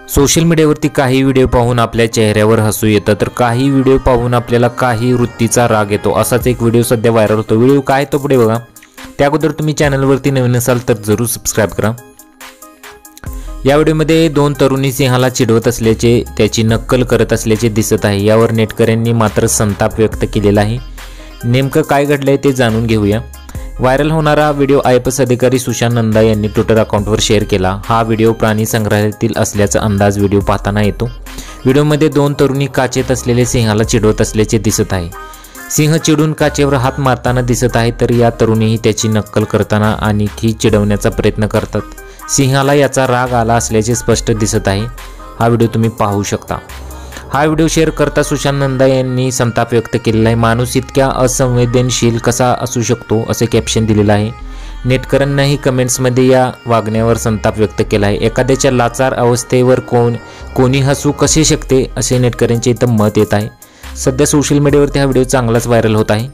Social मीडियावरती काही video पाहून आपल्या चेहऱ्यावर हसू येतं, तर काही व्हिडिओ पाहून आपल्याला काही वृत्तीचा राग येतो। असाच एक व्हिडिओ सध्या व्हायरल होतो। व्हिडिओ काय तो पुढे बघा। त्या अगोदर तुम्ही चॅनलवरती नवीन असाल तर जरूर सबस्क्राइब करा। या व्हिडिओमध्ये दोन तरुणी सिंहाला चिडवत असल्याचे, त्याची नक्कल करत असल्याचे दिसत आहे। यावर नेटकऱ्यांनी मात्र संताप व्यक्त केलेला आहे। नेमकं काय घडलंय ते जाणून घेऊया। व्हायरल होणारा व्हिडिओ IPS अधिकारी सुशांत नंदा यांनी ट्विटर अकाउंटवर शेअर केला। हा व्हिडिओ प्राणी संग्रहालयातील असल्याचा अंदाज व्हिडिओ पाहताना येतो। व्हिडिओमध्ये दोन तरुणी काचेत असलेले सिंहाला चिडवत असल्याचे दिसत आहे। सिंह चिडून काचेवर हात मारताना दिसत आहे, तर या तरुणीही त्याची नक्कल करताना आणखी चिडवण्याचा प्रयत्न करतात। सिंहाला याचा राग आला असल्याचे स्पष्ट दिसत आहे। हा व्हिडिओ तुम्ही पाहू शकता। हा व्हिडिओ शेअर करता सुशांत नंदा यांनी संताप व्यक्त केलेला आहे। माणूस इतक्या असंवेदनशील कसा असू शकतो असे कॅप्शन दिलेलं आहे। नेटकऱ्यांनाही कमेंट्समध्ये या वागण्यावर संताप व्यक्त केला आहे। एखाद्याच्या लाचार अवस्थेवर कोणी हसू कसे शकते असे नेटकऱ्यांचे इथं मत येत आहे। सध्या सोशल मीडियावरती हा व्हिडिओ चांगलाच व्हायरल होत आहे।